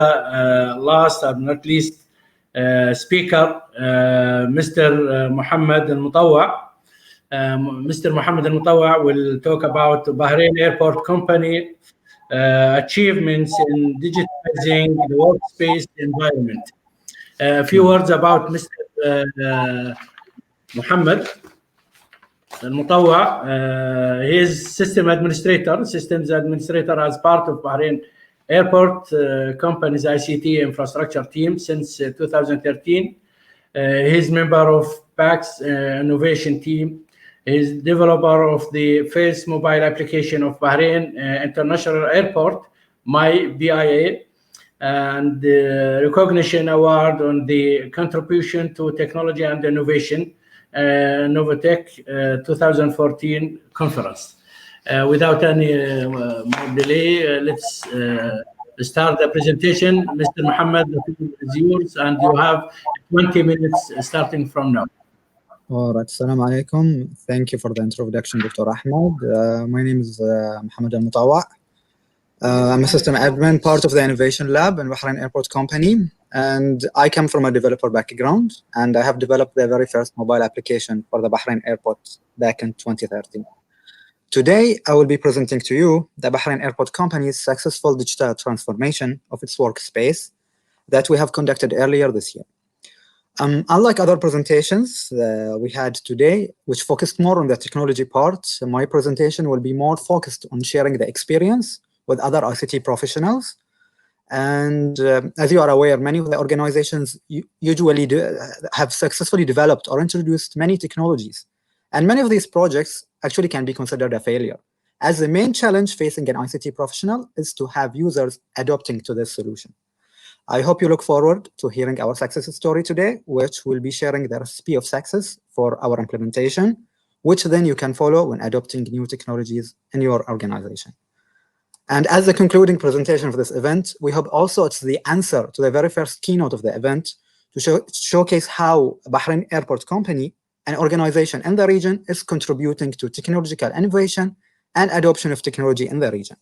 last but not least speaker, Mr. Mohamed Almutawa. Mr. Mohamed Almutawa will talk about Bahrain Airport Company achievements in digitizing the workspace environment. A few words about Mr. Mohamed Almutawa. He is systems administrator as part of Bahrain Airport Company's ICT infrastructure team since 2013. He is member of PAC's innovation team. He is developer of the Face mobile application of Bahrain International Airport, BIA, and the recognition award on the contribution to technology and innovation, Novatech 2014 conference. Without any more delay, let's start the presentation. Mr. Mohammed, the floor is yours, and you have 20 minutes starting from now. All right, Assalamu alaikum. Thank you for the introduction, Dr. Ahmed. My name is Mohamed Almutawa. I'm a system admin, part of the innovation lab in Bahrain Airport Company, and I come from a developer background, and I have developed the very first mobile application for the Bahrain Airport back in 2013. Today, I will be presenting to you the Bahrain Airport Company's successful digital transformation of its workspace that we have conducted earlier this year. Unlike other presentations we had today, which focused more on the technology part, my presentation will be more focused on sharing the experience with other ICT professionals. And as you are aware, many of the organizations usually have successfully developed or introduced many technologies. And many of these projects actually can be considered a failure, as the main challenge facing an ICT professional is to have users adopting to this solution. I hope you look forward to hearing our success story today, which will be sharing the recipe of success for our implementation, which then you can follow when adopting new technologies in your organization. And as the concluding presentation of this event, we hope also it's the answer to the very first keynote of the event to showcase how Bahrain Airport Company, an organization in the region, is contributing to technological innovation and adoption of technology in the region.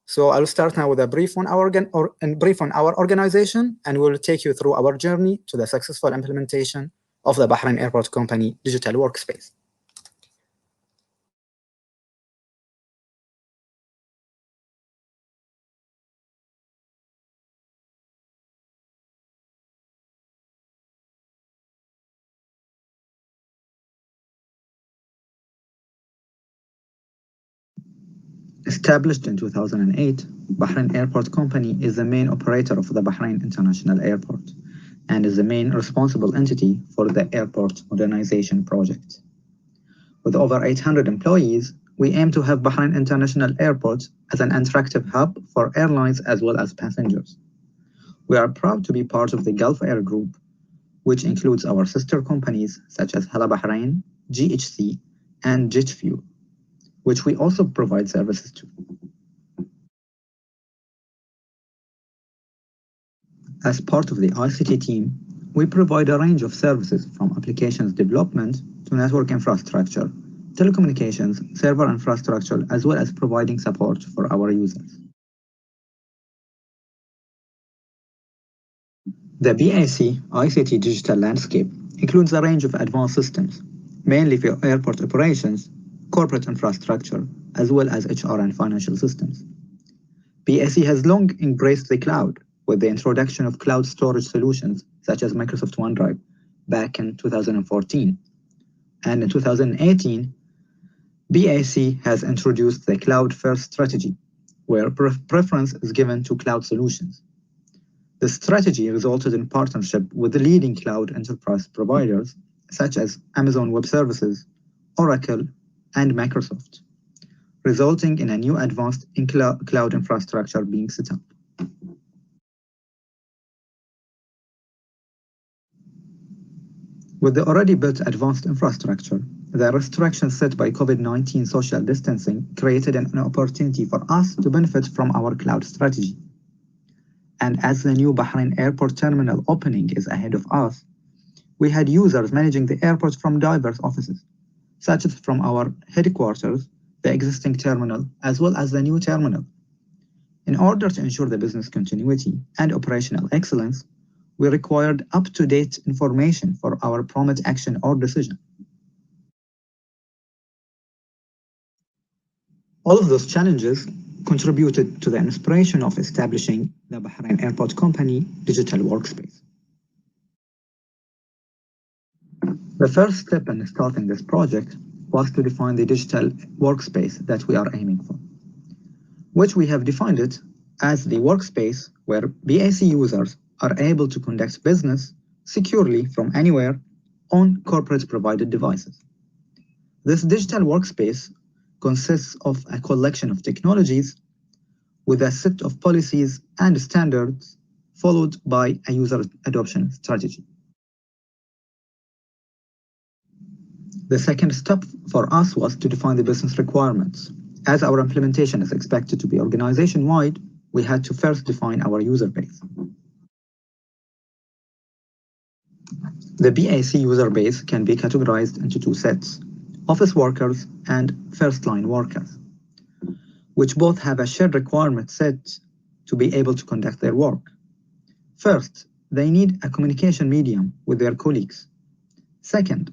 So I'll start now with a brief on our organization, and we'll take you through our journey to the successful implementation of the Bahrain Airport Company digital workspace. Established in 2008, Bahrain Airport Company is the main operator of the Bahrain International Airport and is the main responsible entity for the airport modernization project. With over 800 employees, we aim to have Bahrain International Airport as an attractive hub for airlines as well as passengers. We are proud to be part of the Gulf Air Group, which includes our sister companies such as Hala Bahrain, GHC, and Jet Fuel, which we also provide services to. As part of the ICT team, we provide a range of services from applications development to network infrastructure, telecommunications, server infrastructure, as well as providing support for our users. The BAC ICT digital landscape includes a range of advanced systems, mainly for airport operations, corporate infrastructure, as well as HR and financial systems. BAC has long embraced the cloud with the introduction of cloud storage solutions such as Microsoft OneDrive back in 2014. And in 2018, BAC has introduced the cloud-first strategy, where preference is given to cloud solutions. The strategy resulted in partnership with the leading cloud enterprise providers such as Amazon Web Services, Oracle, and Microsoft, resulting in a new advanced cloud infrastructure being set up. With the already built advanced infrastructure, the restrictions set by COVID-19 social distancing created an opportunity for us to benefit from our cloud strategy. And as the new Bahrain Airport terminal opening is ahead of us, we had users managing the airport from diverse offices, such as from our headquarters, the existing terminal, as well as the new terminal. In order to ensure the business continuity and operational excellence, we required up-to-date information for our prompt action or decision. All of those challenges contributed to the inspiration of establishing the Bahrain Airport Company Digital Workspace. The first step in starting this project was to define the digital workspace that we are aiming for, which we have defined it as the workspace where BAC users are able to conduct business securely from anywhere on corporate provided devices. This digital workspace consists of a collection of technologies with a set of policies and standards followed by a user adoption strategy. The second step for us was to define the business requirements. As our implementation is expected to be organization-wide, we had to first define our user base. The BAC user base can be categorized into two sets, office workers and first-line workers, which both have a shared requirement set to be able to conduct their work. First, they need a communication medium with their colleagues. Second,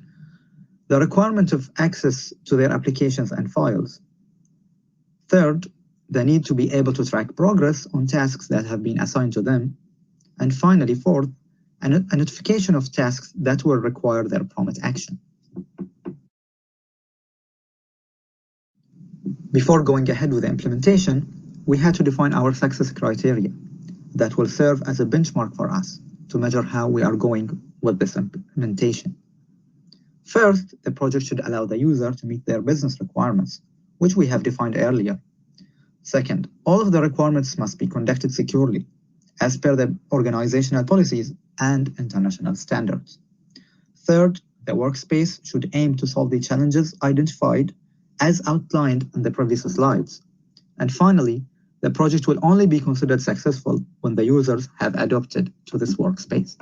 the requirement of access to their applications and files. Third, the need to be able to track progress on tasks that have been assigned to them. And finally, fourth, a notification of tasks that will require their prompt action. Before going ahead with the implementation, we had to define our success criteria that will serve as a benchmark for us to measure how we are going with this implementation. First, the project should allow the user to meet their business requirements, which we have defined earlier. Second, all of the requirements must be conducted securely, as per the organizational policies and international standards. Third, the workspace should aim to solve the challenges identified as outlined in the previous slides. And finally, the project will only be considered successful when the users have adopted to this workspace.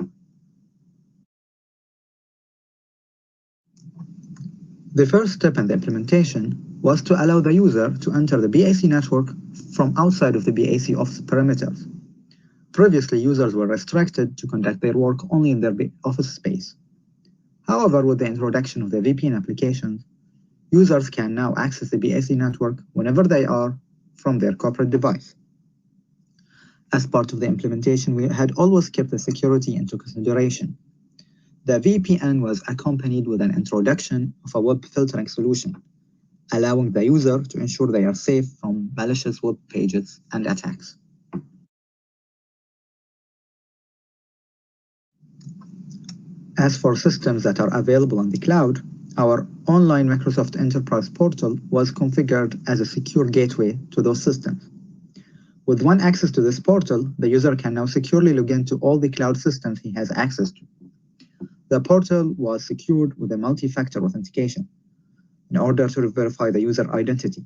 The first step in the implementation was to allow the user to enter the BAC network from outside of the BAC office perimeters. Previously, users were restricted to conduct their work only in their office space. However, with the introduction of the VPN applications, users can now access the BAC network whenever they are from their corporate device. As part of the implementation, we had always kept the security into consideration. The VPN was accompanied with an introduction of a web filtering solution, allowing the user to ensure they are safe from malicious web pages and attacks. As for systems that are available on the cloud, our online Microsoft Enterprise portal was configured as a secure gateway to those systems. With one access to this portal, the user can now securely log into all the cloud systems he has access to. The portal was secured with a multi-factor authentication in order to verify the user identity,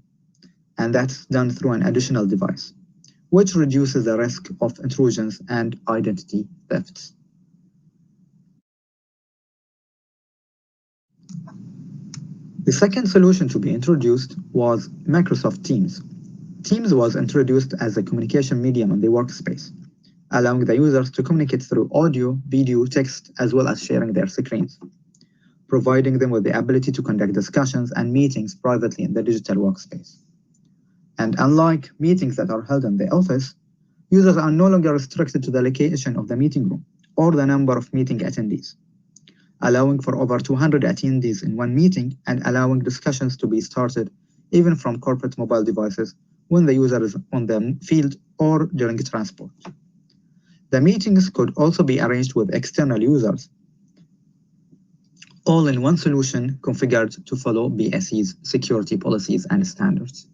and that's done through an additional device, which reduces the risk of intrusions and identity thefts. The second solution to be introduced was Microsoft Teams. Teams was introduced as a communication medium in the workspace, allowing the users to communicate through audio, video, text, as well as sharing their screens, providing them with the ability to conduct discussions and meetings privately in the digital workspace. And unlike meetings that are held in the office, users are no longer restricted to the location of the meeting room or the number of meeting attendees, allowing for over 200 attendees in one meeting and allowing discussions to be started even from corporate mobile devices when the user is on the field or during transport. The meetings could also be arranged with external users, all in one solution configured to follow BAC's security policies and standards.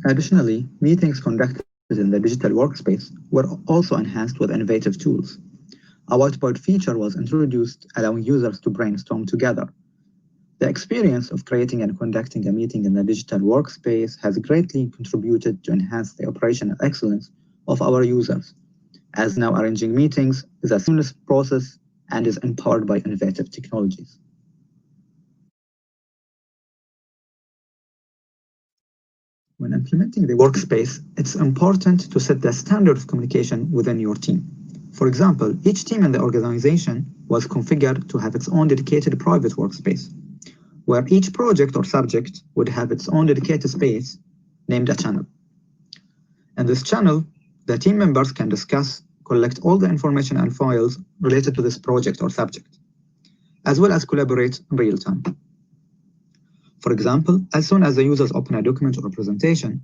Additionally, meetings conducted in the digital workspace were also enhanced with innovative tools. A whiteboard feature was introduced, allowing users to brainstorm together. The experience of creating and conducting a meeting in the digital workspace has greatly contributed to enhance the operational excellence of our users, as now arranging meetings is a seamless process and is empowered by innovative technologies. when implementing the workspace, it's important to set the standard of communication within your team. For example, each team in the organization was configured to have its own dedicated private workspace, where each project or subject would have its own dedicated space named a channel. In this channel, the team members can discuss, collect all the information and files related to this project or subject, as well as collaborate in real time. For example, as soon as the users open a document or a presentation,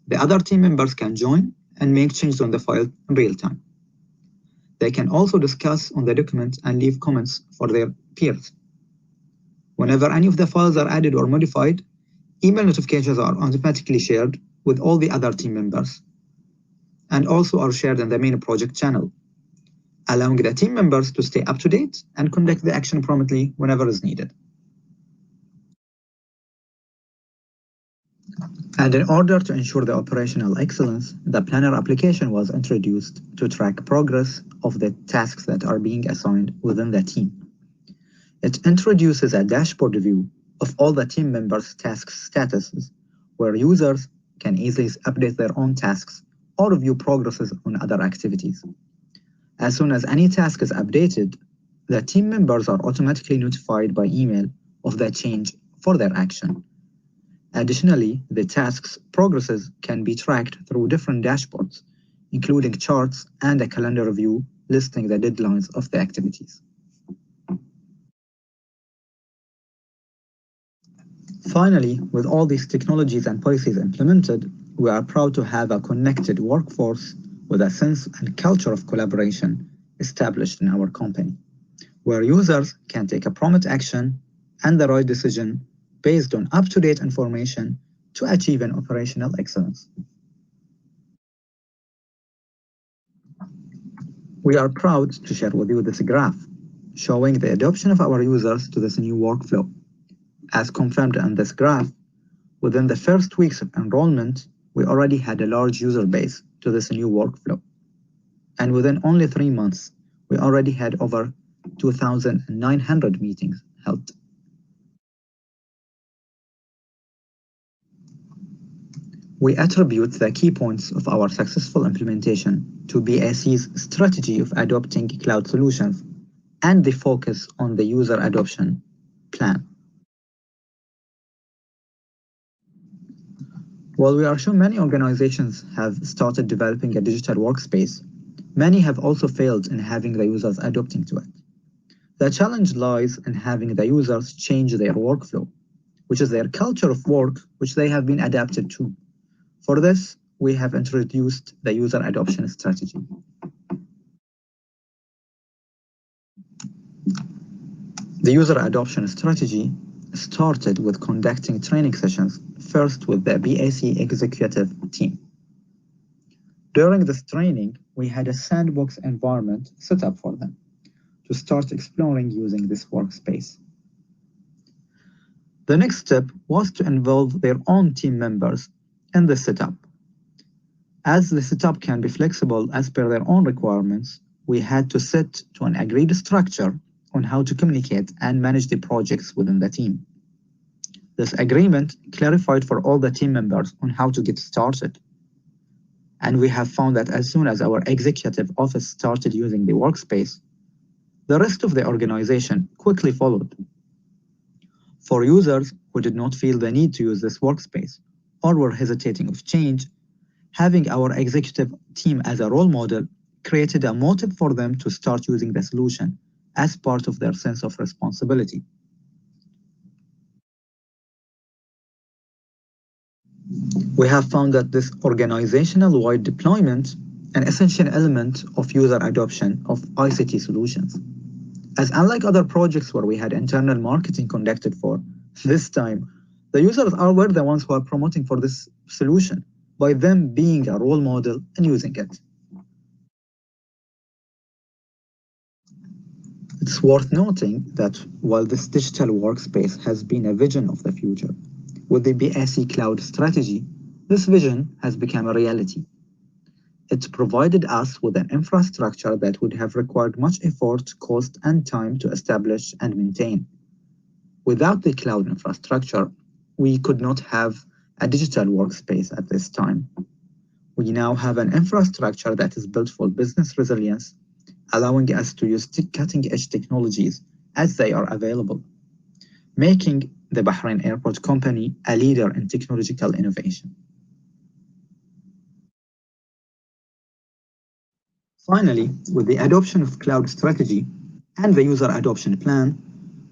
the other team members can join and make changes on the file in real time. They can also discuss on the document and leave comments for their peers. Whenever any of the files are added or modified, email notifications are automatically shared with all the other team members and also are shared in the main project channel, allowing the team members to stay up to date and conduct the action promptly whenever is needed. And in order to ensure the operational excellence, the Planner application was introduced to track progress of the tasks that are being assigned within the team. It introduces a dashboard view of all the team members' task statuses, where users can easily update their own tasks or view progresses on other activities. As soon as any task is updated, the team members are automatically notified by email of the change for their action. Additionally, the task's progresses can be tracked through different dashboards, including charts and a calendar view listing the deadlines of the activities. Finally, with all these technologies and policies implemented, we are proud to have a connected workforce with a sense and culture of collaboration established in our company, where users can take a prompt action and the right decision based on up-to-date information to achieve an operational excellence. We are proud to share with you this graph showing the adoption of our users to this new workflow. As confirmed in this graph, within the first weeks of enrollment, we already had a large user base to this new workflow. And within only 3 months, we already had over 2,900 meetings held. We attribute the key points of our successful implementation to BAC's strategy of adopting cloud solutions and the focus on the user adoption plan. While we are sure many organizations have started developing a digital workspace, many have also failed in having the users adopting to it. The challenge lies in having the users change their workflow, which is their culture of work, which they have been adapted to. For this, we have introduced the user adoption strategy. The user adoption strategy started with conducting training sessions, first with the BAC executive team. During this training, we had a sandbox environment set up for them to start exploring using this workspace. The next step was to involve their own team members in the setup. As the setup can be flexible as per their own requirements, we had to set to an agreed structure on how to communicate and manage the projects within the team. This agreement clarified for all the team members on how to get started. And we have found that as soon as our executive office started using the workspace, the rest of the organization quickly followed. For users who did not feel the need to use this workspace or were hesitating of change, having our executive team as a role model created a motive for them to start using the solution as part of their sense of responsibility. We have found that this organizational-wide deployment an essential element of user adoption of ICT solutions. As unlike other projects where we had internal marketing conducted for, this time, the users were the ones who are promoting for this solution by them being a role model and using it. It's worth noting that while this digital workspace has been a vision of the future, with the BAC cloud strategy, this vision has become a reality. It provided us with an infrastructure that would have required much effort, cost, and time to establish and maintain. Without the cloud infrastructure, we could not have a digital workspace at this time. We now have an infrastructure that is built for business resilience, allowing us to use cutting-edge technologies as they are available, making the Bahrain Airport Company a leader in technological innovation. Finally, with the adoption of cloud strategy and the user adoption plan,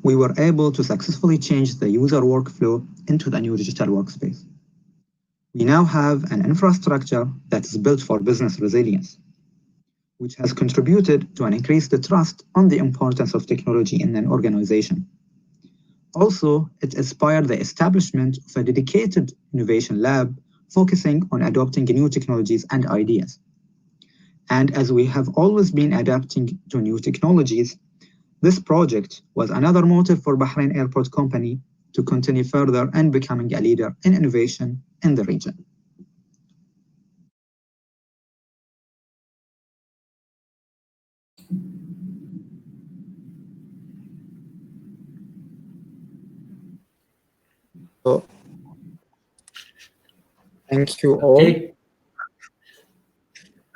we were able to successfully change the user workflow into the new digital workspace. We now have an infrastructure that is built for business resilience, which has contributed to an increased trust on the importance of technology in an organization. Also, it inspired the establishment of a dedicated innovation lab focusing on adopting new technologies and ideas. And as we have always been adapting to new technologies, this project was another motive for Bahrain Airport Company to continue further and becoming a leader in innovation in the region. So, thank you all. Okay.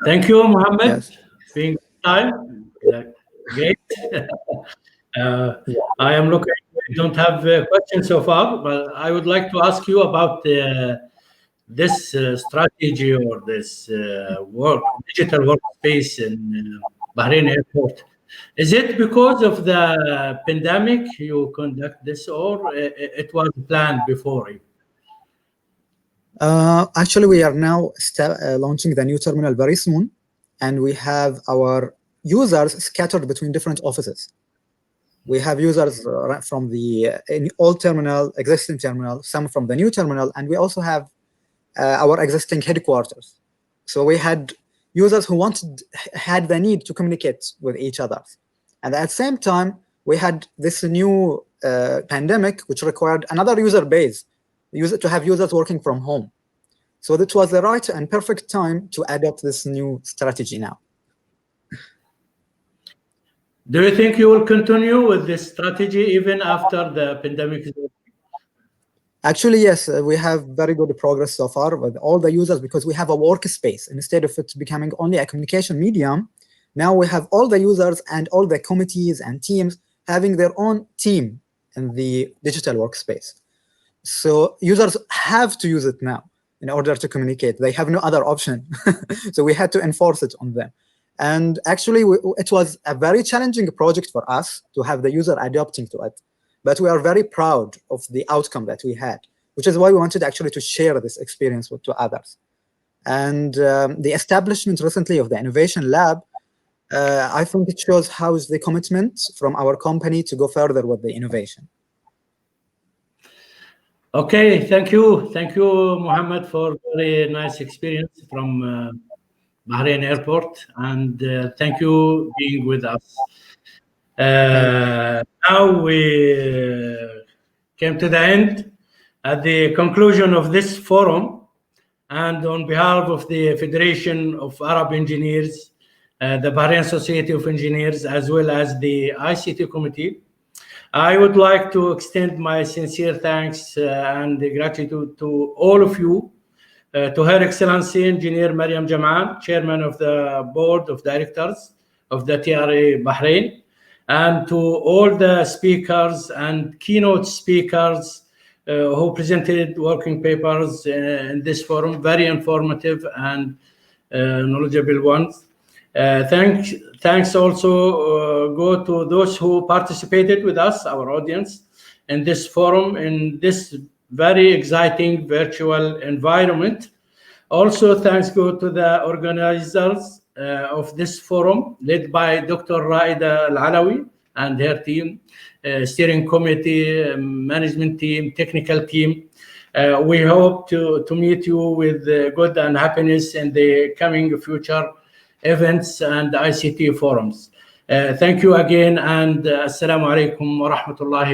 Thank you, Mohamed. Yes. Being time. Great. I am looking. I don't have questions so far, but I would like to ask you about this strategy or this digital workspace in Bahrain Airport. Is it because of the pandemic you conduct this, or it was planned before? Actually, we are now launching the new terminal very soon, and we have our users scattered between different offices. We have users from the old terminal, existing terminal, some from the new terminal, and we also have our existing headquarters. So we had users who had the need to communicate with each other. And at the same time, we had this new pandemic, which required another user base, to have users working from home. So that was the right and perfect time to adopt this new strategy now. Do you think you will continue with this strategy even after the pandemic is over? Actually, yes, we have very good progress so far with all the users because we have a workspace. Instead of it becoming only a communication medium, now we have all the users and all the committees and teams having their own team in the digital workspace. So users have to use it now in order to communicate. They have no other option. So we had to enforce it on them. And actually, it was a very challenging project for us to have the user adapting to it. But we are very proud of the outcome that we had, which is why we wanted actually to share this experience to others. And the establishment recently of the Innovation Lab, I think it shows how is the commitment from our company to go further with the innovation. Okay, thank you. Thank you, Mohamed, for very nice experience from Bahrain Airport, and thank you being with us. Now we came to the end, at the conclusion of this forum, and on behalf of the Federation of Arab Engineers, the Bahrain Society of Engineers, as well as the ICT Committee, I would like to extend my sincere thanks and gratitude to all of you, to Her Excellency Engineer Mariam Jaman, Chairman of the Board of Directors of the TRA Bahrain, and to all the speakers and keynote speakers who presented working papers in this forum, very informative and knowledgeable ones. Thanks also go to those who participated with us, our audience, in this forum, in this very exciting virtual environment. Also, thanks go to the organizers of this forum, led by Dr. Raida Al-Alawi and her team, steering committee, management team, technical team. We hope to meet you with good and happiness in the coming future events and ICT forums. Thank you again, and Assalamu alaikum wa rahmatullahi